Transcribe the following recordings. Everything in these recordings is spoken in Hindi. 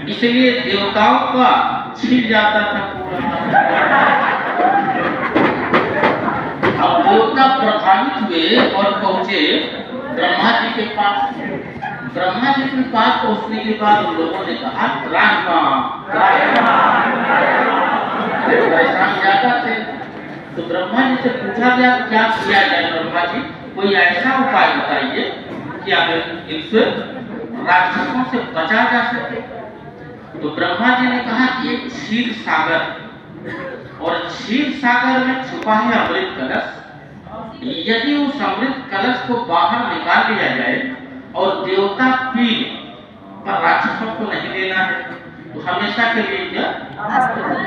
इसलिए देवताओं का छिल जाता था पूरा। अब देवता प्रभावित हुए और पहुंचे ब्रह्मा जी के पास। ब्रह्मा जी के पास पहुंचने के बाद उन लोगों ने कहा परेशान ज्यादा थे। तो ब्रह्मा जी से पूछा गया क्या किया जाए। ब्रह्मा जी कोई ऐसा उपाय बताइए कि अगर इनसे राक्षसों से बचा जा सके। तो ब्रह्मा जी ने कहा कि एक क्षीर सागर और क्षीर सागर में छुपा है अमृत कलश। यदि उस अमृत कलश को बाहर निकाल लिया जाए और देवता पी पर राक्षसों को नहीं लेना है तो हमेशा के लिए क्या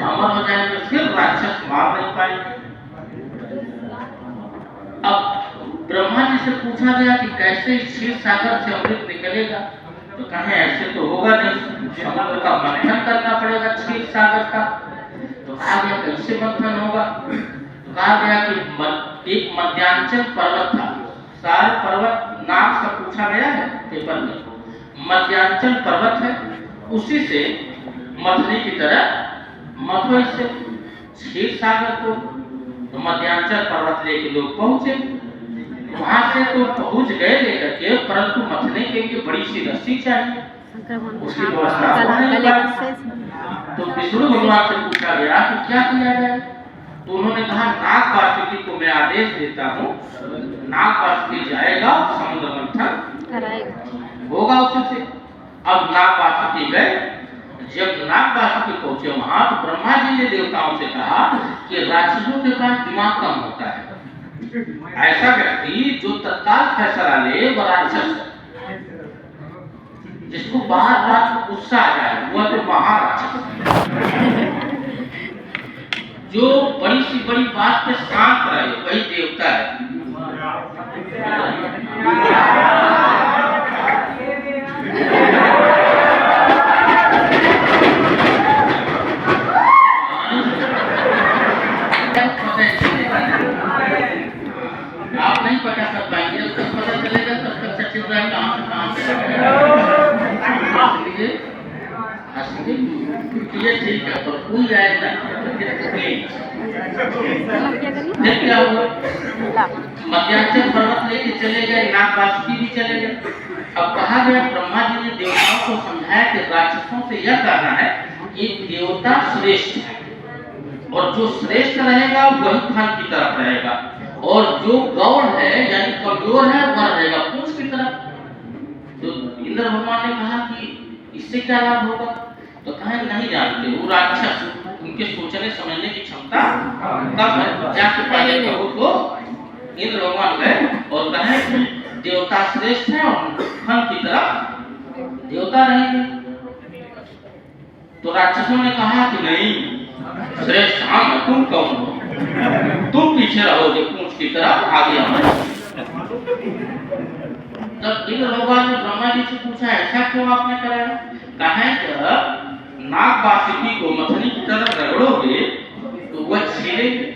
अमर हो जाएंगे, फिर राक्षस मार नहीं पाएंगे। अब ब्रह्मा जी से पूछा गया कि कैसे क्षीर सागर से अमृत निकलेगा। तो कहे ऐसे तो होगा नहीं, समुद्र का मंथन करना पड़ेगा क्षीर सागर का। तो कहा गया कैसे मंथन होगा। तो कहा गया कि एक मध्यांचल पर्वत था। सारे पर्वत नाम से पूछा गया है पेपर में। मध्यांचल पर्वत है, उसी से मथनी की तरह मथुरा से क्षीर सागर को तो मध्यांचल पर्वत लेके लोग पहुंचे। वहां से तो पहुंच गए लेकर के, परंतु मथने के लिए बड़ी सी रस्सी चाहिए, उसकी व्यवस्था होने लगी। तो विष्णु भगवान से पूछा गया कि क्या किया जाए। तो उन्होंने कहा नाग वासुकी को मैं आदेश देता हूँ, नाग वासुकी जाएगा समुद्र मंथन होगा उससे। अब नाग वासुकी गए। जब नाग वासुकी पहुंचे वहां तो ब्रह्मा जी ने देवताओं से कहा कि राक्षसों के पास दिमाग कम होता है। ऐसा व्यक्ति जो तत्काल फैसला ले वो राक्षस, जिसको बार बार गुस्सा आ जाए वह तो महाराक्षस। जो बड़ी सी बड़ी बात पे शांत रहे वही देवता है। आप नहीं पता कर पाएंगे, जब तक पता चलेगा तब तक सचिव कहाँ से ये ठीक है तो भूल जाएगा। क्या हुआ, मध्यांचल पर्वत लेके चले गए, नाग वासुकी भी चले गए। अब कहा गया ब्रह्मा जी ने देवताओं को समझाया कि राक्षसों से यह कहना है कि देवता श्रेष्ठ है और जो श्रेष्ठ रहेगा वही फल की तरफ रहेगा, और जो गौण है यानी कमजोर है वह रहेगा पूंछ की तरफ। तो इंद्र भगवान ने कहा कि इससे क्या लाभ होगा। तो कहे नहीं जानते, वो राक्षस, उनके सोचने समझने की क्षमता कम है। जाके पहले कहो तो इंद्र भगवान गए और कहे कि देवता श्रेष्ठ है और फल की तरफ देवता रहेंगे। तो राक्षसों ने कहा कि नहीं, श्रेष्ठ हम, तुम कौन हो, तुम पीछे रहोगे पूंछ की तरफ, आगे हमारे। तब इंद्र भगवान ने ब्रह्मा जी से पूछा ऐसा क्यों आपने कराया। कहा जब नाग वासुकी को मथनी की तरफ रगड़ोगे तो वह छीलेंगे,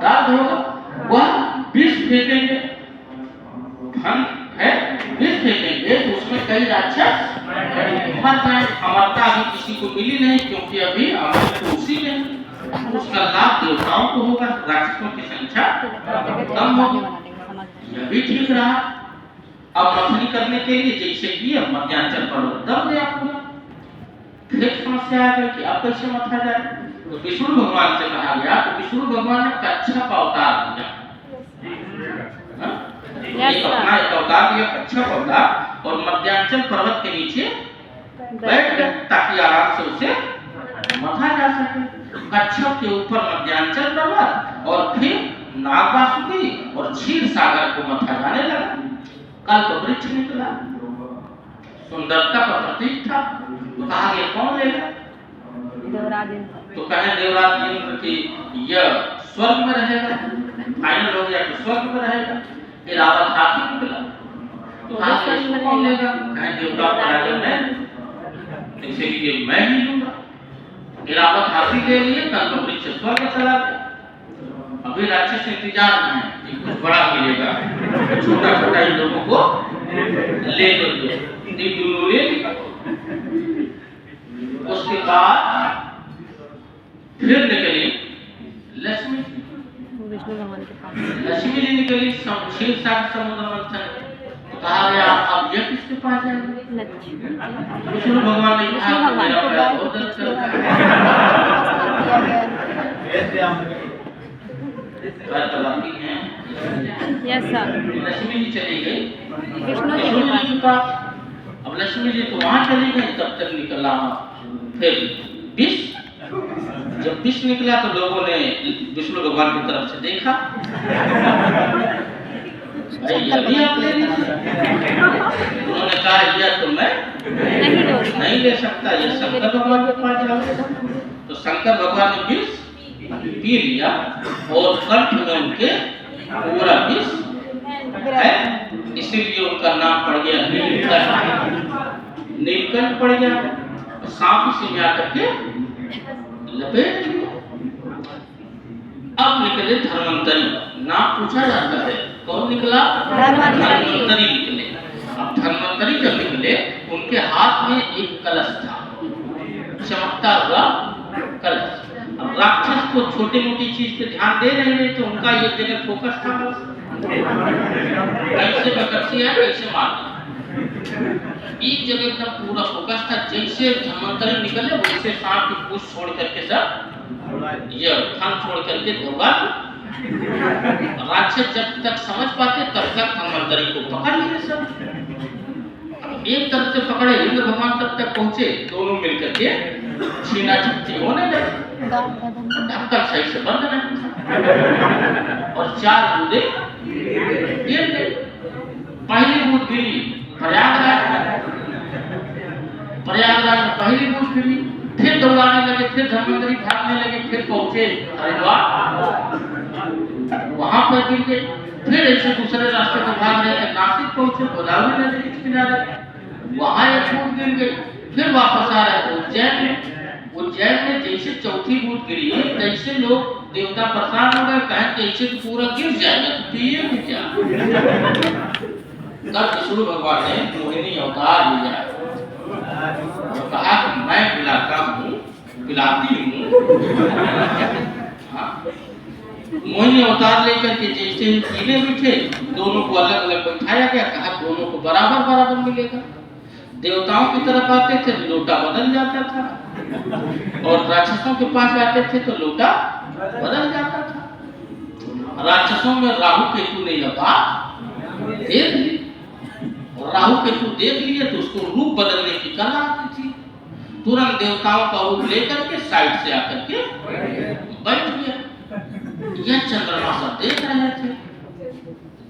दर्द होगा, वह विष फेंकेंगे, धन है विष फेंकेंगे तो उसमें कई राक्षस मर जाए। अमरता अभी किसी को मिली नहीं क्योंकि अभी अमृत तो उसी में, उसका लाभ देवताओं को होगा, राक्षसों की संख्या कम होगी। यह भी ठीक रहा। अब मथनी करने के लिए जैसे कि मध्यांचल पर्वत दब गया पूरा, फिर समस्या आ गई कि अब कैसे मथा जाए। तो विष्णु भगवान से कहा गया, तो विष्णु भगवान ने कच्छप अवतार दिया, एक अपना एक अवतार दिया कच्छप अवतार, और मध्यांचल पर्वत के नीचे बैठ गए ताकि आराम से उसे मथा जा सके। कच्छप के ऊपर मध्यांचल पर्वत और फिर नाग वासुकी और क्षीर सागर को मथा जाने लगा। कल्प वृक्ष निकला, सुंदरता का प्रतीक था। तो कहा गया कौन लेगा। तो कहे देवराज इंद्र की यह स्वर्ग में रहेगा, फाइनल हो गया कि स्वर्ग में रहेगा। इरावत हाथी निकला, तो कौन लेगा। कहे देवता राजा में, इसलिए मैं ही लूंगा। इरावत हाथी ले लिए, कल्प वृक्ष स्वर्ग चला गया। अभी राक्षस इंतजार में है कि कुछ बड़ा मिलेगा, छोटा छोटा इन लोगों को ले लो, दोनों ले। क्षीर सागर समुद्र मंथन। तो कहा गया अब यह किसके पास जाएंगे? विष्णु भगवान ने कहा मेरा पैर बहुत दर्द करता है। Yes sir. लक्ष्मी जी चली गई विष्णु जी के पास। अब लक्ष्मी जी तो वहां चली गई, तब तक निकला फिर विष। जब विष निकला तो लोगों ने विष्णु भगवान की तरफ से देखा, भाई ये भी आप ले लीजिए। उन्होंने कहा यह तो मैं नहीं ले सकता, ये शंकर भगवान के पास जाओ। तो शंकर भगवान ने विष पी लिया और कंठ में उनके पूरा विष है, इसीलिए उनका नाम पड़ गया नीलकंठ। नीलकंठ पड़ गया। सांप इसी में आकर के लपेट लिया। अब निकले धर्मंतरी, नाम पूछा जाता है कौन निकला? धर्मंतरी निकले। अब धर्मंतरी जब निकले उनके हाथ में एक कलश था, चमकता हुआ कलश। अब राक्षस को छोटी मोटी चीज पे ध्यान दे नहीं रहे थे, उनका एक जगह फोकस था बस, कैसे बकरसी है कैसे मारना, एक जगह एकदम पूरा फोकस था। जैसे धर्मंतरी निकले वैसे सांप की पूंछ छोड़ करके सब ये थन छोड़ करके दौड़ा। राक्षस जब तक समझ पाते तब तक धर्मंतरी को पकड़ लिए सब। एक तरफ से पकड़े इंद्र भगवान तब तक पहुंचे, दोनों मिलकर के छीना झपटी होने लगे। ढक्कन सही से बंद नहीं था और 4 बूंदे गिर गई। पहली बूंद गिरी प्रयागराज में पहली बूंद गिरी, फिर दौड़ाने लगे, फिर धर्मंतरी भागने लगे, फिर पहुंचे हरिद्वार, वहां पर गिर गए। फिर ऐसे दूसरे रास्ते पर भाग रहे थे, नासिक पहुंचे, गोदावरी नदी के किनारे, वहां एक बूंद गिर गई। फिर वापस आ रहे थे उज्जैन में जैसे चौथी बूंद गिरी तैसे लोग देवता परेशान हो गए, कहे कैसे तो पूरा गिर जाएगा तो पिए भी क्या। तब विष्णु भगवान ने मोहिनी अवतार लिया और कहा कि मैं पिलाता हूँ पिलाती हूँ। मोहिनी अवतार लेकर के जैसे पीने बैठे दोनों को अलग अलग बैठाया गया, कहा दोनों को बराबर बराबर मिलेगा। देवताओं की तरफ आते थे लोटा बदल जाता था और राक्षसों के पास आते थे तो लोटा बदल जाता था। राक्षसों में राहु केतु ने यह बात देख ली और राहु केतु देख लिए तो उसको रूप बदलने की कला आती थी। तुरंत देवताओं का रूप लेकर के साइड से आकर के बैठ गया। यह चंद्रमा सब देख रहे थे।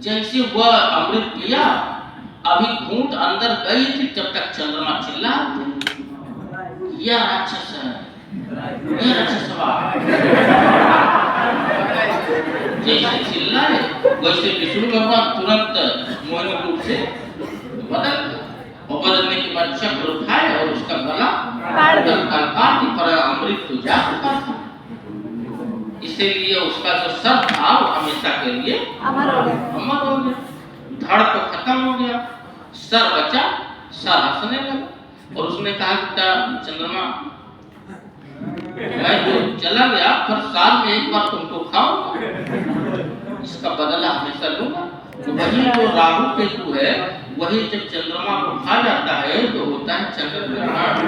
जैसे वह अमृत पिया, अभी घूंट अंदर गई थी तब तक चंद्रमा चिल्ला उठे, यह राक्षस है, यह राक्षसवा। जैसे चिल्लाए वैसे विष्णु भगवान तुरंत मोहिनी रूप से बदल और बदलने के बाद चक्र उठाए और उसका गला काट पर अमृत तो जा चुका था। इसीलिए उसका जो सर था वो हमेशा के लिए अमर हो गया। धड़ तो खत्म हो गया, सर बचा, सर हंसने लगा और उसने कहा कि चंद्रमा मैं तो चला गया पर साल में एक बार तुमको खाऊंगा, इसका बदला हमेशा लूंगा। तो वही जो राहु केतु है वही जब चंद्रमा को खा जाता है तो होता है चंद्र ग्रहण।